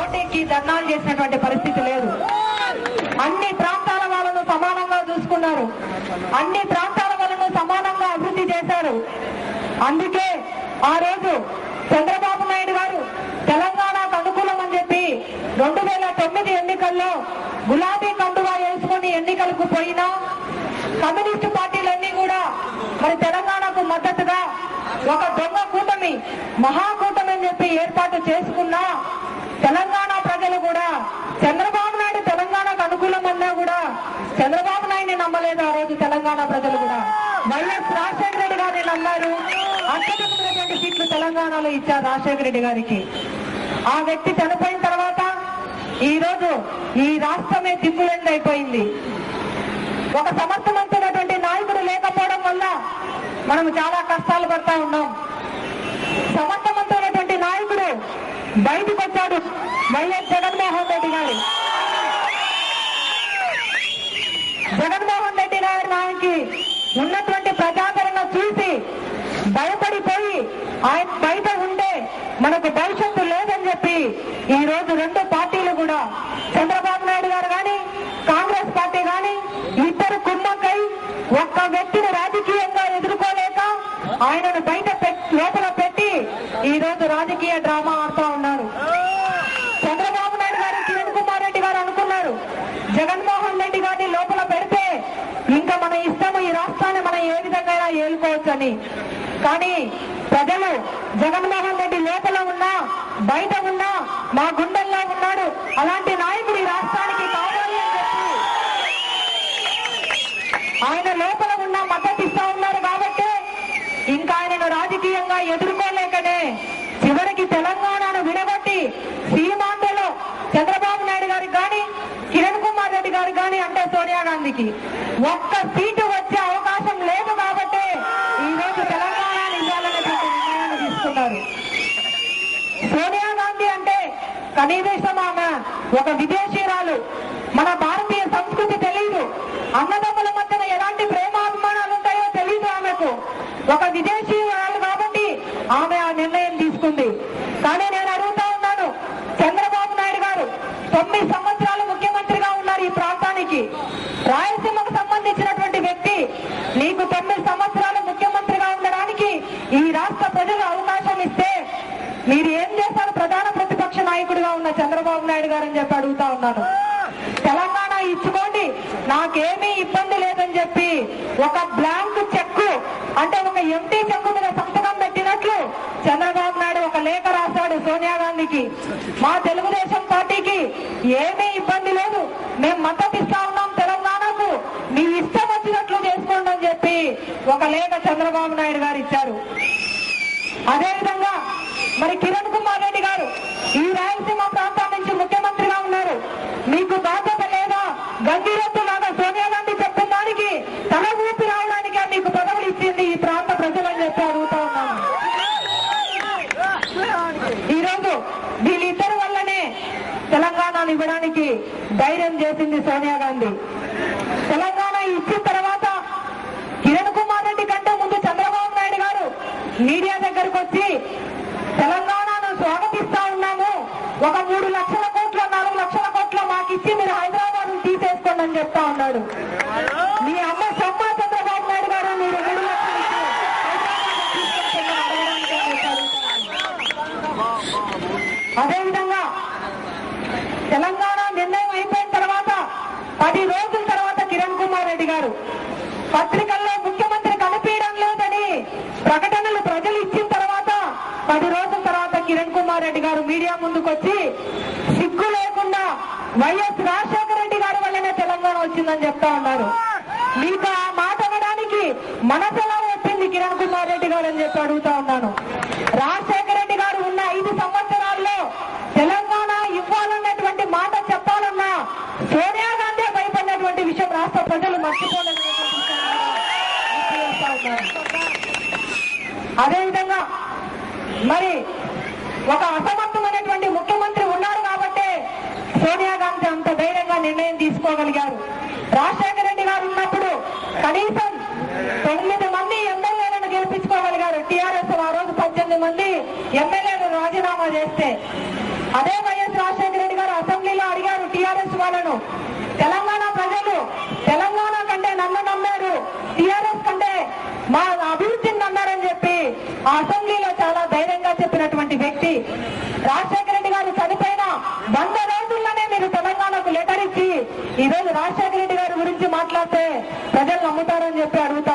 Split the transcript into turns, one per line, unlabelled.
రోడ్డెక్కి ధర్నాలు చేసినటువంటి పరిస్థితి లేదు. అన్ని ప్రాంతాల వాళ్ళను సమానంగా చూసుకున్నారు, అన్ని ప్రాంతాల వాళ్ళను సమానంగా అభివృద్ధి చేశారు. అందుకే ఆ రోజు చంద్రబాబు నాయుడు గారు తెలంగాణకు అనుకూలం అని చెప్పి 2009 ఎన్నికల్లో గులాబీ కండువా వేసుకొని ఎన్నికలకు పోయినా కమ్యూనిస్టు పార్టీలన్నీ కూడా మరి తెలంగాణకు మద్దతుగా ఒక దొంగ కూటమి, మహాకూటమి అని చెప్పి ఏర్పాటు చేసుకున్నా తెలంగాణ ప్రజలు కూడా చంద్రబాబు నాయుడు తెలంగాణకు అనుకూలం అన్నా కూడా చంద్రబాబు నాయుడిని నమ్మలేదు. ఆ రోజు తెలంగాణ ప్రజలు కూడా వైఎస్ రాజశేఖర రెడ్డి గారిని నమ్మారు. అత్యధికమైనటువంటి సీట్లు తెలంగాణలో ఇచ్చారు రాజశేఖర రెడ్డి గారికి. ఆ వ్యక్తి చనిపోయిన తర్వాత ఈ రోజు ఈ రాష్ట్రమే దిక్కులెండైపోయింది. ఒక సమర్థవంతమైనటువంటి నాయకుడు లేకపోవడం వల్ల మనం చాలా కష్టాలు పడతా ఉన్నాం. సమర్థవంతమైనటువంటి నాయకుడు బయటకు వచ్చాడు వైఎస్ జగన్మోహన్ రెడ్డి గారు. జగన్మోహన్ రెడ్డి గారి నాయకి ఉన్నటువంటి ప్రజాదరణ చూసి భయపడిపోయి ఆయన బయట ఉంటే మనకు భవిష్యత్తు లేదని చెప్పి ఈ రోజు రెండు పార్టీలు కూడా చంద్రబాబు నాయుడు గారు కానీ కాంగ్రెస్ పార్టీ కానీ ఇద్దరు కుమ్మక్కై ఒక్క వ్యక్తిని రాజకీయంగా ఎదుర్కోలేక ఆయనను బయట లోపల పెట్టి ఈ రోజు రాజకీయ డ్రామా ఆడుతూ ఉన్నారు. చంద్రబాబు నాయుడు గారు కిరణ్ కుమార్ రెడ్డి గారు అనుకున్నారు జగన్మోహన్ రెడ్డి గారిని లోపల పెడితే ఇంకా మన ఇష్టము ఈ రాష్ట్రాన్ని మనం ఏ విధంగా ఏలుకోవచ్చని. కానీ ప్రజలు జగన్మోహన్ రెడ్డి లోపల ఉన్నా బయట ఉన్నా మా గుండెల్లో ఉన్నాడు, అలాంటి నాయకుడు ఈ రాష్ట్రానికి కావాలి అని చెప్పి ఆయన లోపల ఉన్న మద్దతు ఇస్తా ఉన్నారు. కాబట్టి ఇంకా ఆయనను రాజకీయంగా ఎదుర్కోలేకనే చివరికి తెలంగాణను విడగొట్టి సీమాంధ్రలో చంద్రబాబు నాయుడు గారికి కానీ కిరణ్ కుమార్ రెడ్డి గారికి కానీ అంటే సోనియా గాంధీకి ఒక్క సీటు వచ్చే అవకాశం లేదు. కాబట్టి ఈ రోజు తెలంగాణను ఇవ్వాలనేటువంటి నిర్ణయాన్ని తీసుకున్నారు. సోనియా గాంధీ అంటే కనీసం ఆమె ఒక విదేశీయురాలు, మన భారతీయ సంస్కృతి తెలియదు, అన్నదమ్ముల మధ్యన ఎలాంటి ప్రేమాభిమానాలు ఉంటాయో తెలియదు ఆమెకు. ఒక విదేశీయురాలు కాబట్టి ఆమె ఆ నిర్ణయం తీసుకుంది. కానీ నేను అడుగుతా ఉన్నాను, చంద్రబాబు నాయుడు గారు 9 సంవత్సరాలు ముఖ్యమంత్రిగా ఉన్నారు ఈ ప్రాంతానికి. రాయలసీమకు సంబంధించినటువంటి వ్యక్తి నీకు 9 సంవత్సరాలు ముఖ్యమంత్రిగా ఉండడానికి ఈ రాష్ట్ర ప్రజలు అవకాశం ఇస్తే మీరు ఏం చేశారు? ప్రధాన ప్రతిపక్ష నాయకుడిగా ఉన్న చంద్రబాబు నాయుడు గారు అని చెప్పి అడుగుతా ఉన్నాను. తెలంగాణ ఇచ్చుకోండి, నాకేమీ ఇబ్బంది లేదని చెప్పి ఒక బ్లాంక్ చెక్కు అంటే ఒక ఎంటీ చెక్కు మీద సంతకం పెట్టినట్లు చంద్రబాబు నాయుడు ఒక లేఖ రాశాడు సోనియా గాంధీకి. మా తెలుగుదేశం పార్టీకి ఏమీ ఇబ్బంది లేదు, మేము మద్దతు ఇస్తా ఉన్నాం తెలంగాణకు, మీ ఇష్టం వచ్చినట్లు చేసుకోండి అని చెప్పి ఒక లేఖ చంద్రబాబు నాయుడు గారు ఇచ్చారు. అదేవిధంగా మరి కిరణ్ కుమార్ రెడ్డి గారు ఈ రాయలసీమ ప్రాంతం నుంచి ముఖ్యమంత్రిగా ఉన్నారు. మీకు బాధ్యత లేదా? గంగిరెద్దు లాగా సోనియా గాంధీ చెప్పిన దానికి తల ఊపి రావడానికి మీకు పదవులు ఇచ్చింది ఈ ప్రాంత ప్రజలని చెప్పి అడుగుతా ఉన్నాను. ఈరోజు వీళ్ళిద్దరి వల్లనే తెలంగాణను ఇవ్వడానికి ధైర్యం చేసింది సోనియా గాంధీ. తెలంగాణ ఇచ్చిన తర్వాత కిరణ్ కుమార్ రెడ్డి కంటే ముందు చంద్రబాబు నాయుడు గారు మీడియా దగ్గరకు వచ్చి తెలంగాణను స్వాగతిస్తా ఉన్నాము, ఒక 3 లక్షల కోట్లు 4 లక్షల కోట్లు మాకు ఇచ్చి మీరు హైదరాబాద్ తీసేసుకోండి అని చెప్తా ఉన్నాడు. మీ అమ్మ సొమ్మ చంద్రబాబు నాయుడు గారు మీరు 3 లక్షలు అదేవిధంగా తెలంగాణ నిర్ణయం అయిపోయిన తర్వాత 10 రోజుల తర్వాత కిరణ్ కుమార్ రెడ్డి గారు పత్రికల్లో ముఖ్యమంత్రి కనిపించడం లేదని ప్రకటనలు ప్రజలు ఇచ్చిన తర్వాత 10 రోజుల తర్వాత కిరణ్ కుమార్ రెడ్డి గారు మీడియా ముందుకు వచ్చి సిగ్గు లేకుండా వైఎస్ రాజశేఖర రెడ్డి గారి వల్లనే తెలంగాణ వచ్చిందని చెప్తా ఉన్నారు. మీకు ఆ మాట అనడానికి మనసెలా వచ్చింది కిరణ్ కుమార్ రెడ్డి గారు అని చెప్పి అడుగుతా ఉన్నాను. రాజశేఖర రెడ్డి గారు ఉన్న 5 సంవత్సరాల్లో తెలంగాణ ఇవ్వాలన్నటువంటి మాట చెప్పాలన్నా సోనియా గాంధీ భయపడినటువంటి విషయం రాష్ట్ర ప్రజలు మర్చిపోలేనటువంటి అదేవిధంగా మరి ఒక అసమర్థమైనటువంటి ముఖ్యమంత్రి ఉన్నారు కాబట్టి సోనియా గాంధీ అంత ధైర్యంగా నిర్ణయం తీసుకోగలిగారు. రాజశేఖర రెడ్డి గారు ఉన్నప్పుడు కనీసం 9 మంది ఎమ్మెల్యేలను గెలిపించుకోగలిగారు. టీఆర్ఎస్ ఆ రోజు 18 మంది ఎమ్మెల్యేలు రాజీనామా చేస్తే, అదే వైఎస్ రాజశేఖర ఆ అసెంబ్లీలో చాలా ధైర్యంగా చెప్పినటువంటి వ్యక్తి. రాజశేఖర రెడ్డి గారు చనిపోయిన 100 రోజుల్లోనే మీరు తెలంగాణకు లెటర్ ఇచ్చి ఈ రోజు రాజశేఖర రెడ్డి గారి గురించి మాట్లాడితే ప్రజలు నమ్ముతారని చెప్పి అడుగుతా